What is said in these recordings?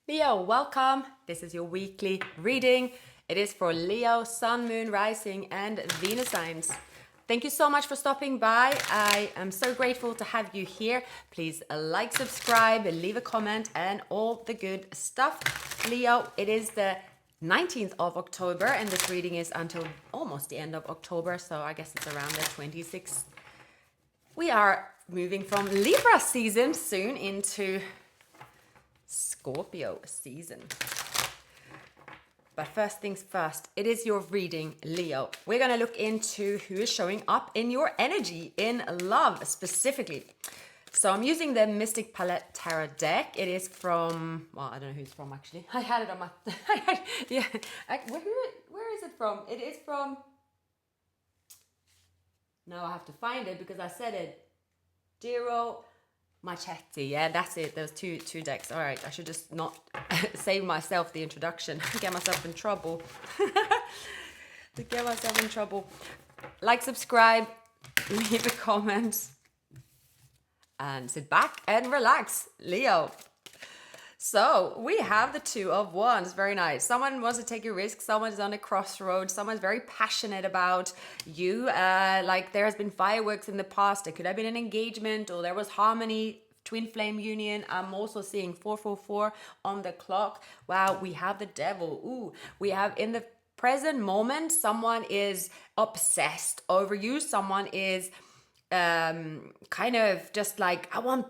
Leo, welcome. This is your weekly reading. It is for Leo, Sun, Moon, Rising, and Venus signs. Thank you so much for stopping by. I am so grateful to have you here. Please like, subscribe, leave a comment, and all the good stuff. Leo, it is the 19th of October, and this reading is until almost the end of October, so I guess it's around the 26th. We are moving from Libra season soon into Scorpio season. But first things first, it is your reading, Leo. We're going to look into who is showing up in your energy, in love specifically. So I'm using the Mystic Palette Tarot deck. It is from, well, I don't know who it's from actually. I had it on my, yeah. Where is it from? It is from, no, I have to find it because I said it. Giro Marchetti, yeah, that's it. There's two decks. All right, I should just not save myself the introduction. Get myself in trouble. To get myself in trouble. Like, subscribe, leave a comment, and sit back and relax, Leo. So we have the Two of Wands. Very nice. Someone wants to take a risk. Someone's on a crossroads. Someone's very passionate about you. Like there has been fireworks in the past. It could have been an engagement or there was harmony, twin flame union. I'm also seeing 444 on the clock. Wow, we have the Devil. Ooh, we have in the present moment, someone is obsessed over you. Someone is kind of just like, I want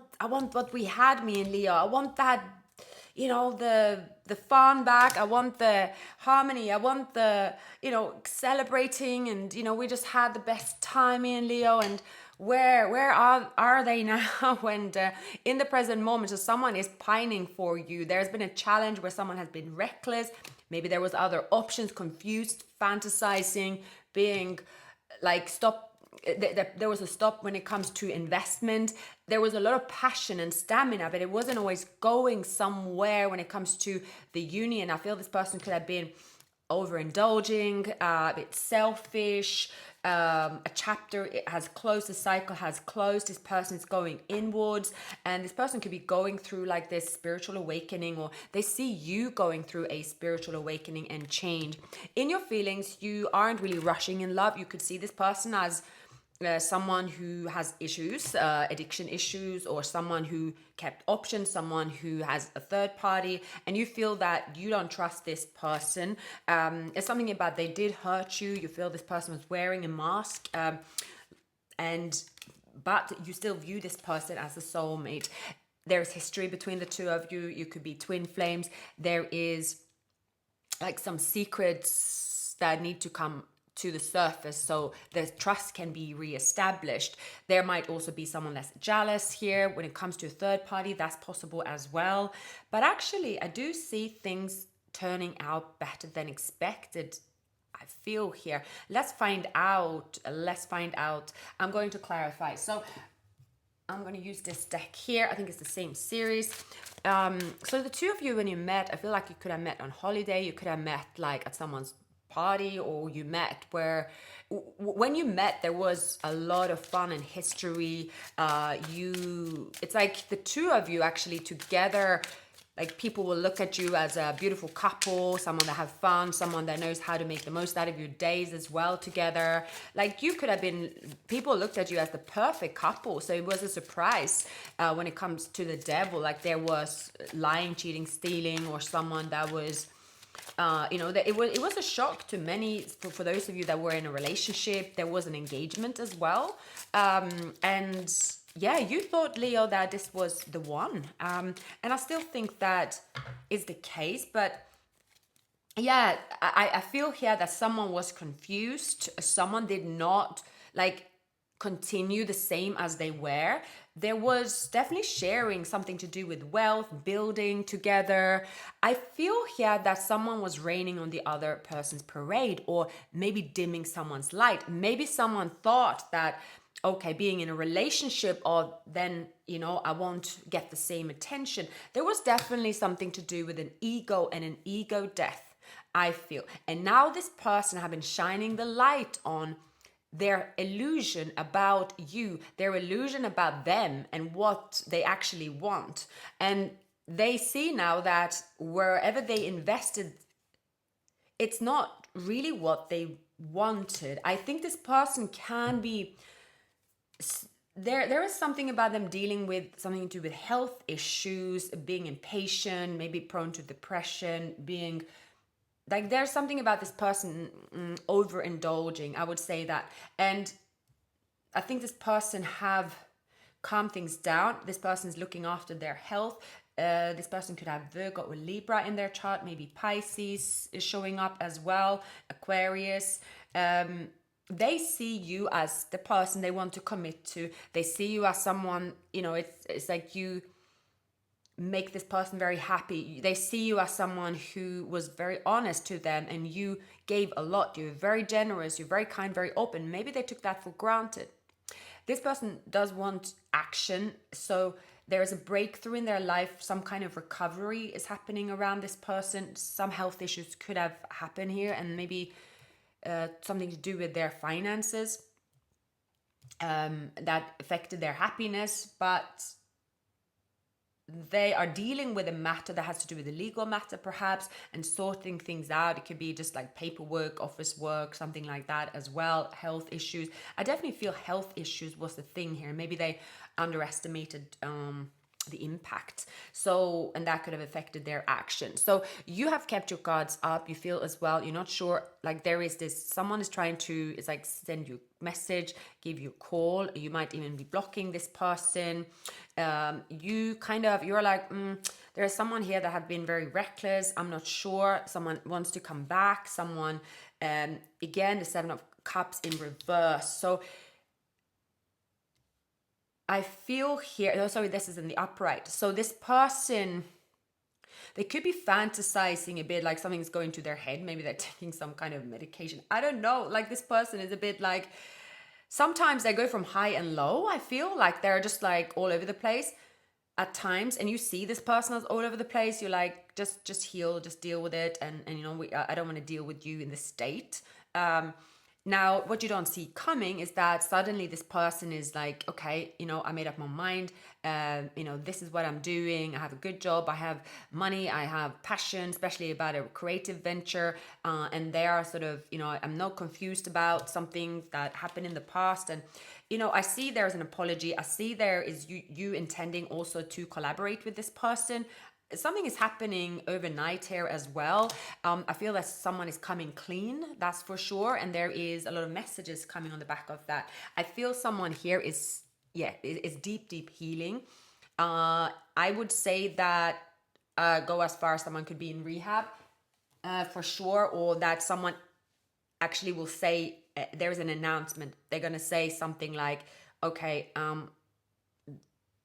what we had, me and Leo. I want that, you know, the fun back. I want the harmony. I want the, you know, celebrating, and you know, we just had the best time, me and Leo. And where are they now? And in the present moment, so someone is pining for you. There's been a challenge where someone has been reckless. Maybe there was other options, confused, fantasizing, being like stop. There was a stop when it comes to investment. There was a lot of passion and stamina, but it wasn't always going somewhere when it comes to the union. I feel this person could have been overindulging, a bit selfish. A chapter it has closed, the cycle has closed. This person is going inwards, and this person could be going through like this spiritual awakening, or they see you going through a spiritual awakening and change. In your feelings, you aren't really rushing in love. You could see this person as someone who has issues, addiction issues, or someone who kept options, someone who has a third party, and you feel that you don't trust this person. It's something about they did hurt you. You feel this person was wearing a mask, but you still view this person as a soulmate. There's history between the two of you. You could be twin flames. There is like some secrets that need to come to the surface so the trust can be reestablished. There might also be someone that's jealous here when it comes to a third party. That's possible as well. But actually, I do see things turning out better than expected. I feel here. Let's find out. I'm going to clarify. So I'm going to use this deck here. I think it's the same series. So the two of you, when you met, I feel like you could have met on holiday. You could have met like at someone's party, or you met where when you met there was a lot of fun and history. It's like the two of you actually together, like people will look at you as a beautiful couple, someone that have fun, someone that knows how to make the most out of your days as well together. Like you could have been, people looked at you as the perfect couple. So it was a surprise when it comes to the Devil. Like there was lying, cheating, stealing, or someone that was that it was a shock to many. For those of you that were in a relationship, there was an engagement as well, and yeah, you thought, Leo, that this was the one, and I still think that is the case. But yeah, I feel here that someone was confused. Someone did not like continue the same as they were. There was definitely sharing something to do with wealth, building together. I feel here that someone was raining on the other person's parade, or maybe dimming someone's light. Maybe someone thought that, okay, being in a relationship, or then, you know, I won't get the same attention. There was definitely something to do with an ego and an ego death, I feel. And now this person have been shining the light on their illusion about you, their illusion about them and what they actually want. And they see now that wherever they invested, it's not really what they wanted. I think this person can be there is something about them dealing with something to do with health issues, being impatient, maybe prone to depression, being like there's something about this person overindulging, I would say that. And I think this person have calmed things down. This person is looking after their health. This person could have Virgo or Libra in their chart. Maybe Pisces is showing up as well. Aquarius. They see you as the person they want to commit to. They see you as someone, it's like you make this person very happy. They see you as someone who was very honest to them and you gave a lot. You're very generous, you're very kind, very open. Maybe they took that for granted. This person does want action, so there is a breakthrough in their life. Some kind of recovery is happening around this person. Some health issues could have happened here, and maybe something to do with their finances that affected their happiness. But they are dealing with a matter that has to do with a legal matter perhaps, and sorting things out. It could be just like paperwork, office work, something like that as well. Health issues. I definitely feel health issues was the thing here. Maybe they underestimated the impact, so, and that could have affected their action. So you have kept your guards up. You feel as well, you're not sure, like there is this, someone is trying to, it's like send you a message, give you a call. You might even be blocking this person. You're like, there's someone here that have been very reckless. I'm not sure. Someone wants to come back. Someone, again, the 7 of Cups in reverse. So I feel here, oh, sorry, this is in the upright. So this person, they could be fantasizing a bit, like something's going to their head. Maybe they're taking some kind of medication. I don't know. Like this person is a bit like, sometimes they go from high and low. I feel like they're just like all over the place at times. And you see this person is all over the place. You're like, just heal, just deal with it. And I don't want to deal with you in this state. Now, what you don't see coming is that suddenly this person is like, okay, I made up my mind. This is what I'm doing. I have a good job. I have money. I have passion, especially about a creative venture. And they are sort of, I'm not confused about something that happened in the past. And, I see there's an apology. I see there is you intending also to collaborate with this person. Something is happening overnight here as well. I feel that someone is coming clean, that's for sure. And there is a lot of messages coming on the back of that. I feel someone here is deep healing. I would say that go as far as someone could be in rehab for sure, or that someone actually will say, there's an announcement. They're going to say something like, okay,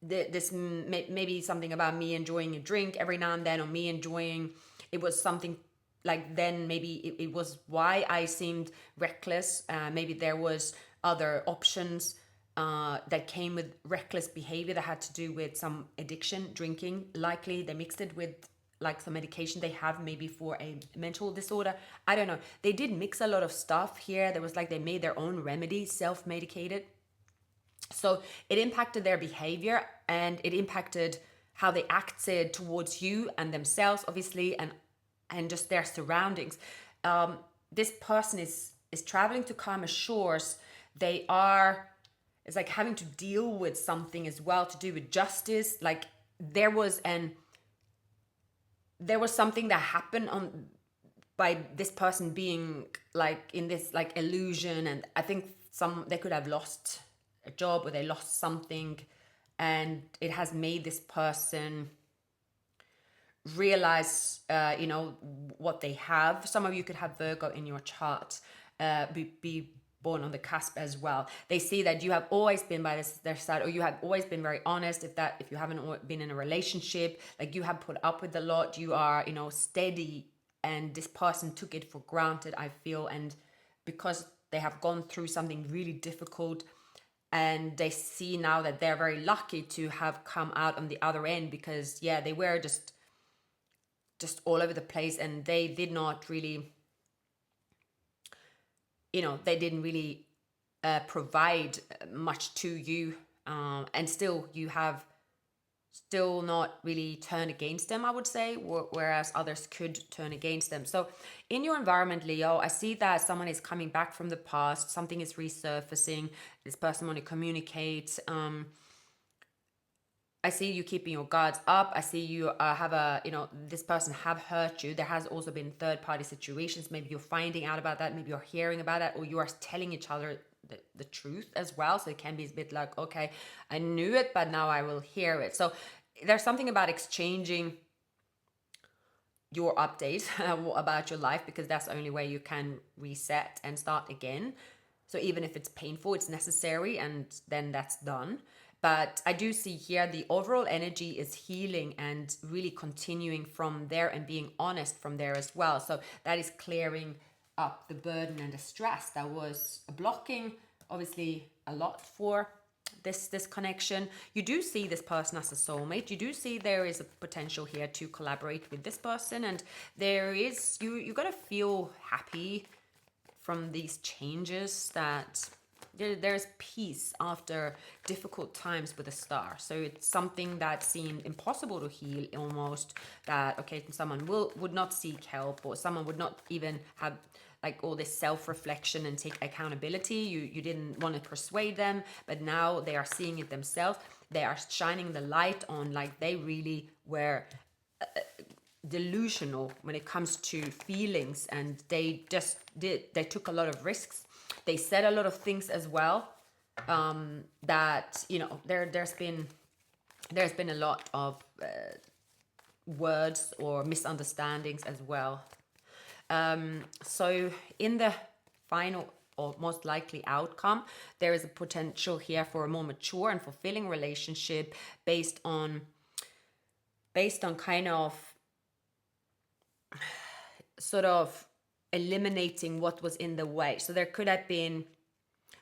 this maybe something about me enjoying a drink every now and then, or me enjoying, it was something like, then maybe it was why I seemed reckless. Maybe there was other options that came with reckless behavior that had to do with some addiction, drinking. Likely they mixed it with like some medication they have maybe for a mental disorder. I don't know. They did mix a lot of stuff here. There was like they made their own remedy, self-medicated. So it impacted their behavior, and it impacted how they acted towards you and themselves, obviously, and just their surroundings. This person is traveling to calmer shores. It's like having to deal with something as well to do with justice. Like there was something that happened by this person being like in this like illusion, and I think they could have lost a job, or they lost something, and it has made this person realize what they have. Some of you could have Virgo in your chart, be born on the cusp as well. They see that you have always been by their side, or you have always been very honest. If you haven't been in a relationship, like you have put up with a lot, you are steady, and this person took it for granted, I feel. And because they have gone through something really difficult, and they see now that they're very lucky to have come out on the other end, because they were just all over the place, and they did not really, they didn't really provide much to you, and still you have still not really turn against them, I would say, whereas others could turn against them. So in your environment, Leo, I see that someone is coming back from the past, something is resurfacing, this person want to communicate. I see you keeping your guards up. I see you have this person have hurt you. There has also been third party situations. Maybe you're finding out about that. Maybe you're hearing about that, or you are telling each other the truth as well. So it can be a bit like, okay, I knew it, but now I will hear it. So there's something about exchanging your update about your life, because that's the only way you can reset and start again. So even if it's painful, it's necessary, and then that's done. But I do see here the overall energy is healing and really continuing from there and being honest from there as well. So that is clearing up the burden and the stress that was blocking, obviously, a lot for this connection. You do see this person as a soulmate. You do see there is a potential here to collaborate with this person, and there is, you gotta feel happy from these changes, that there's peace after difficult times with a star. So it's something that seemed impossible to heal almost, that okay, someone would not seek help, or someone would not even have like all this self-reflection and take accountability. You didn't want to persuade them, but now they are seeing it themselves. They are shining the light on, like they really were delusional when it comes to feelings, and they took a lot of risks. They said a lot of things as well, that there's been a lot of words or misunderstandings as well. So in the final or most likely outcome, there is a potential here for a more mature and fulfilling relationship based on kind of sort of eliminating what was in the way. So there could have been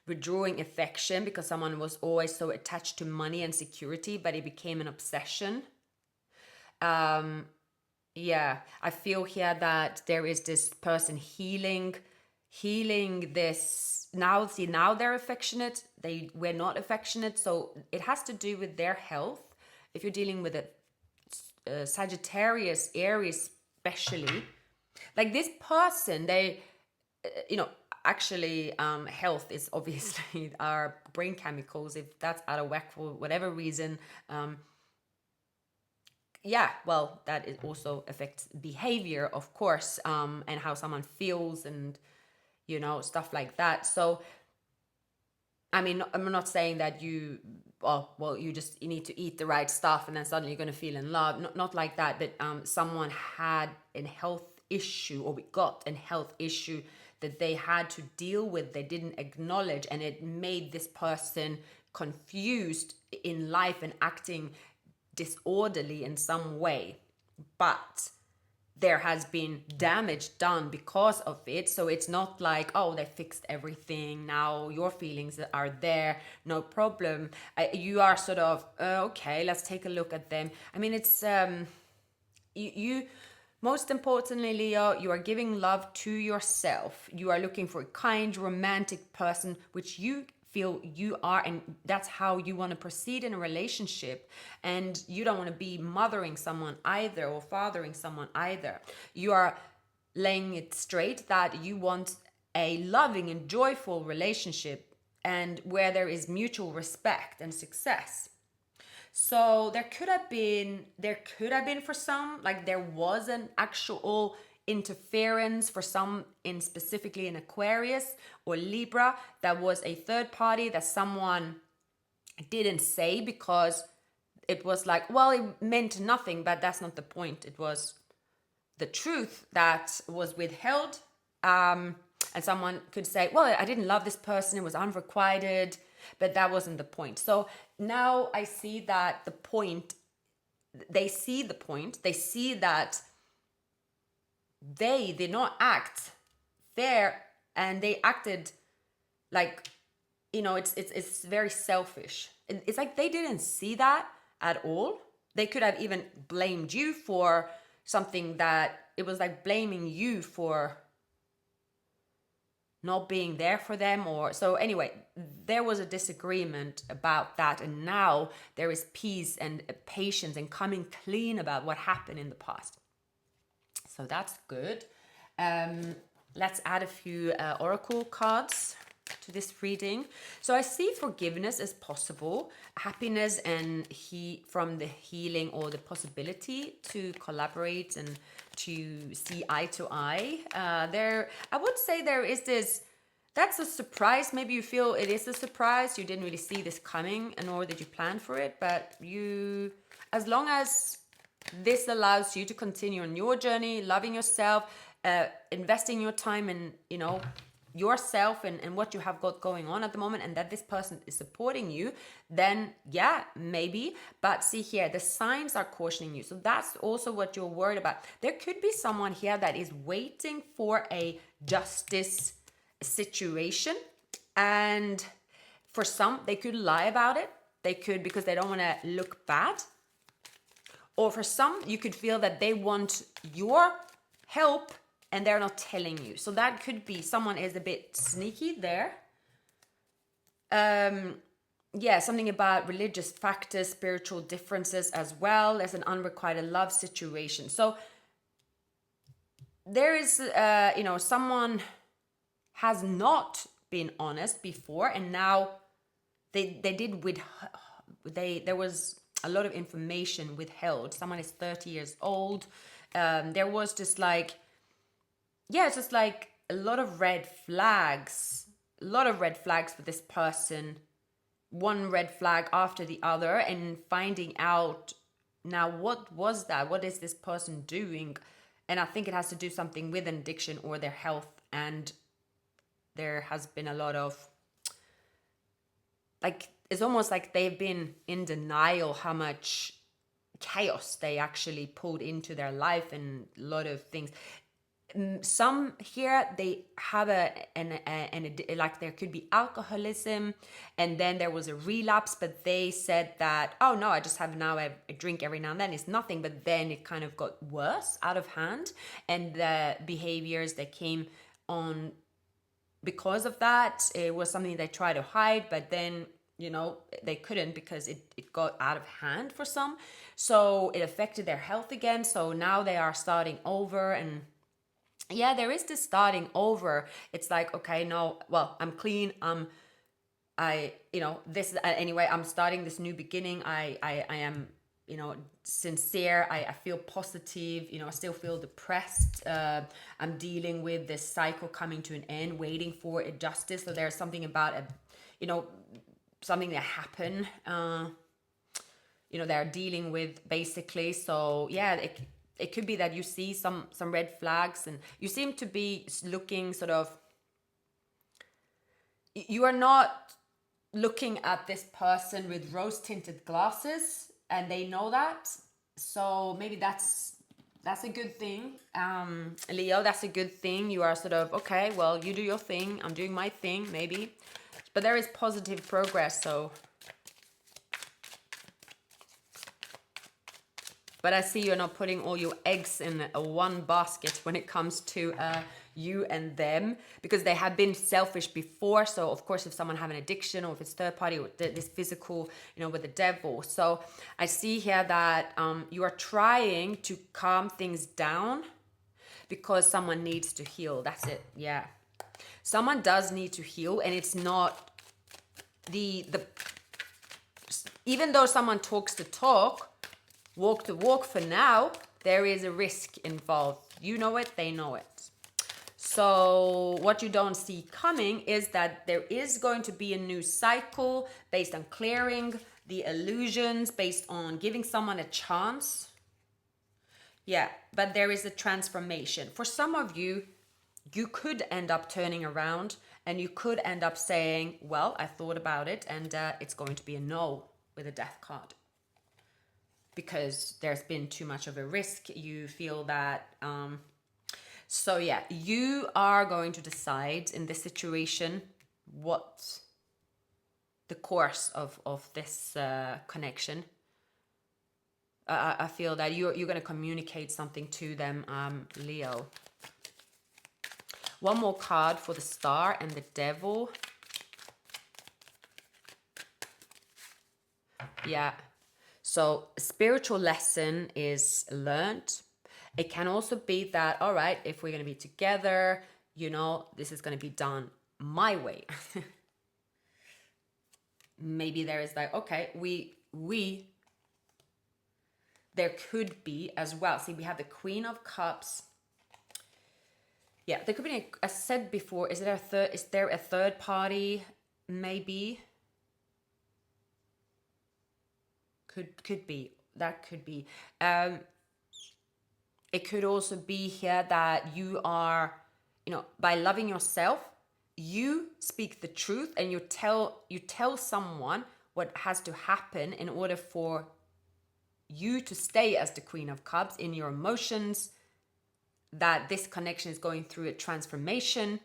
withdrawing affection because someone was always so attached to money and security, but it became an obsession. Yeah, I feel here that there is this person healing this. Now they're affectionate. They were not affectionate. So it has to do with their health. If you're dealing with a Sagittarius, Aries especially, like this person, they, actually, health is obviously our brain chemicals. If that's out of whack for whatever reason, yeah, well, that it also affects behavior, of course, and how someone feels, and stuff like that. So I mean, I'm not saying that you need to eat the right stuff and then suddenly you're going to feel in love. Not like that, but someone had a health issue, or we got a health issue that they had to deal with, they didn't acknowledge, and it made this person confused in life and acting disorderly in some way. But there has been damage done because of it. So it's not like, oh, they fixed everything, now your feelings are there, no problem. You are sort of, okay, let's take a look at them. I mean, it's you most importantly, Leo, you are giving love to yourself. You are looking for a kind, romantic person, which you feel you are, and that's how you want to proceed in a relationship. And you don't want to be mothering someone either, or fathering someone either. You are laying it straight that you want a loving and joyful relationship, and where there is mutual respect and success. So there could have been for some, like there was an actual interference for some, in specifically in Aquarius or Libra, that was a third party that someone didn't say because it was like, well, it meant nothing, but that's not the point. It was the truth that was withheld. And someone could say, well, I didn't love this person, it was unrequited, but that wasn't the point. So now I see that they see that they did not act fair, and they acted like, it's very selfish. It's like they didn't see that at all. They could have even blamed you for something, that it was like blaming you for not being there for them. Or so anyway, there was a disagreement about that, and now there is peace and patience and coming clean about what happened in the past. So that's good. Let's add a few oracle cards to this reading. So I see forgiveness as possible, happiness and from the healing, or the possibility to collaborate and to see eye to eye. I would say there is this. That's a surprise. Maybe you feel it is a surprise. You didn't really see this coming, nor did you plan for it. But as long as this allows you to continue on your journey, loving yourself, investing your time in, yourself and what you have got going on at the moment, and that this person is supporting you, then yeah, maybe. But see here, the signs are cautioning you. So that's also what you're worried about. There could be someone here that is waiting for a justice situation, and for some, they could lie about it. They could, because they don't want to look bad. Or for some, you could feel that they want your help and they're not telling you. So that could be someone is a bit sneaky there. Yeah, something about religious factors, spiritual differences as well. There's an unrequited love situation. So there is, someone has not been honest before, and now there was a lot of information withheld. Someone is 30 years old. There was just it's just like a lot of red flags for this person, one red flag after the other, and finding out now what was that? What is this person doing? And I think it has to do something with an addiction or their health. And there has been a lot of it's almost like they've been in denial how much chaos they actually pulled into their life, and a lot of things. Some here, they have like there could be alcoholism, and then there was a relapse, but they said that, oh no, I just have now a drink every now and then, it's nothing. But then it kind of got worse, out of hand, and the behaviors that came on because of that, it was something they tried to hide, but then they couldn't, because it got out of hand for some. So it affected their health again. So now they are starting over. And yeah, there is this starting over. It's like, okay, no, well, I'm clean. Anyway, I'm starting this new beginning. I am, sincere. I feel positive. I still feel depressed. I'm dealing with this cycle coming to an end, waiting for a justice. So there's something about something that happened, they're dealing with, basically. So yeah, it could be that you see some red flags, and you seem to be looking sort of, you are not looking at this person with rose tinted glasses, and they know that. So maybe that's a good thing. Leo, that's a good thing. You are sort of, okay, well, you do your thing, I'm doing my thing, maybe. But there is positive progress, so. But I see you're not putting all your eggs in one basket when it comes to you and them, because they have been selfish before. So of course, if someone have an addiction, or if it's third party, or this physical, with the devil. So I see here that you are trying to calm things down because someone needs to heal. That's it. Yeah. Someone does need to heal, and it's not even though someone talks the talk, walk the walk, for now, there is a risk involved. You know it, they know it. So what you don't see coming is that there is going to be a new cycle based on clearing the illusions, based on giving someone a chance. Yeah, but there is a transformation. For some of you, you could end up turning around, and you could end up saying, well, I thought about it, and it's going to be a no with a death card. Because there's been too much of a risk. You feel that. So yeah, you are going to decide in this situation what the course of this connection. I feel that you're going to communicate something to them, Leo. One more card for the Star and the Devil. Yeah. So spiritual lesson is learned. It can also be that, all right, if we're going to be together, you know, this is going to be done my way. Maybe there is like, okay, there could be as well. See, we have the Queen of Cups. Yeah, there could be, as I said before, is there a third party? Maybe. Could be. That could be. It could also be here that you are, you know, by loving yourself, you speak the truth and you tell someone what has to happen in order for you to stay as the Queen of Cups in your emotions, that this connection is going through a transformation.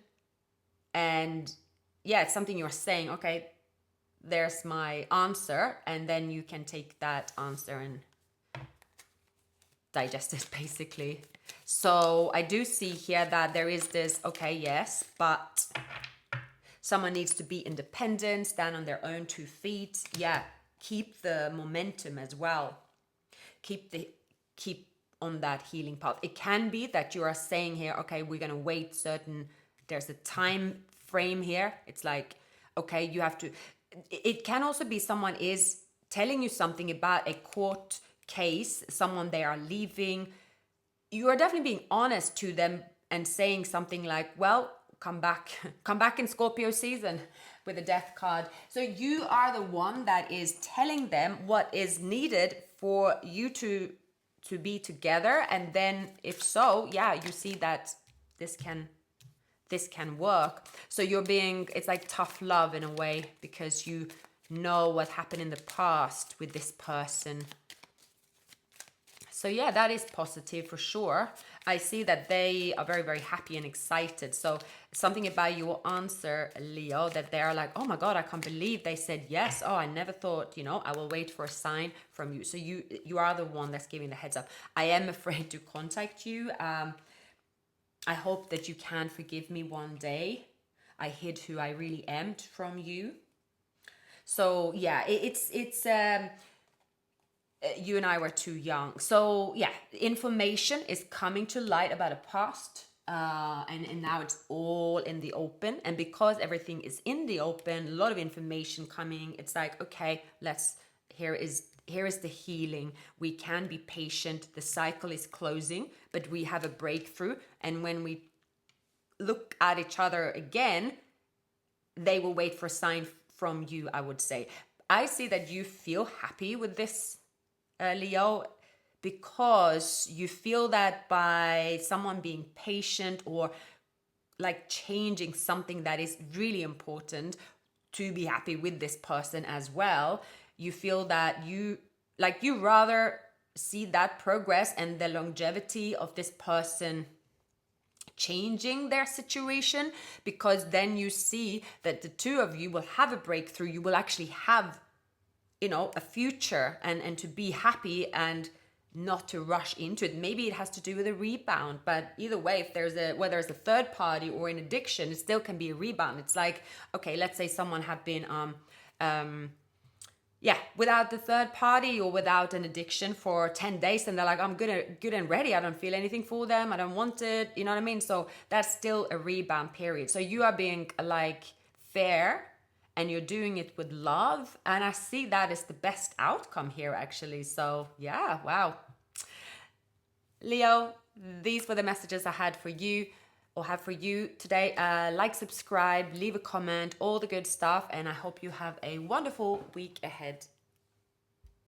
And yeah, it's something you're saying, okay, there's my answer, and then you can take that answer and digest it, basically. So I do see here that there is this, okay, yes, but someone needs to be independent, stand on their own 2 feet. Yeah, keep the momentum as well. Keep on that healing path. It can be that you are saying here, okay, we're gonna wait there's a time frame here. It's like, okay, you have to. It can also be someone is telling you something about a court case, someone they are leaving. You are definitely being honest to them and saying something like, well, come back in Scorpio season with the Death card. So you are the one that is telling them what is needed for you to be together. And then if so, yeah, you see that this can work. So it's like tough love in a way, because you know what happened in the past with this person. So yeah, that is positive for sure. I see that they are very, very happy and excited. So something about your answer, Leo, that they're like, oh my God, I can't believe they said yes. Oh, I never thought, you know, I will wait for a sign from you. So you are the one that's giving the heads up. I am afraid to contact you. I hope that you can forgive me one day. I hid who I really am from you. So yeah, it's you and I were too young. So yeah, information is coming to light about a past, and now it's all in the open. And because everything is in the open, a lot of information coming. It's like, okay, here is the healing. We can be patient. The cycle is closing, but we have a breakthrough. And when we look at each other again, they will wait for a sign from you, I would say. I see that you feel happy with this, Leo, because you feel that by someone being patient or like changing something that is really important to be happy with this person as well, you feel that you rather see that progress and the longevity of this person changing their situation, because then you see that the two of you will have a breakthrough. You will actually have, you know, a future and to be happy and not to rush into it. Maybe it has to do with a rebound, but either way, if whether it's a third party or an addiction, it still can be a rebound. It's like, okay, let's say someone have been without the third party or without an addiction for 10 days, and they're like, I'm good and ready. I don't feel anything for them. I don't want it. You know what I mean? So that's still a rebound period. So you are being like fair, and you're doing it with love. And I see that is the best outcome here, actually. So yeah, wow. Leo, these were the messages I had for you or have for you today. Like, subscribe, leave a comment, all the good stuff. And I hope you have a wonderful week ahead.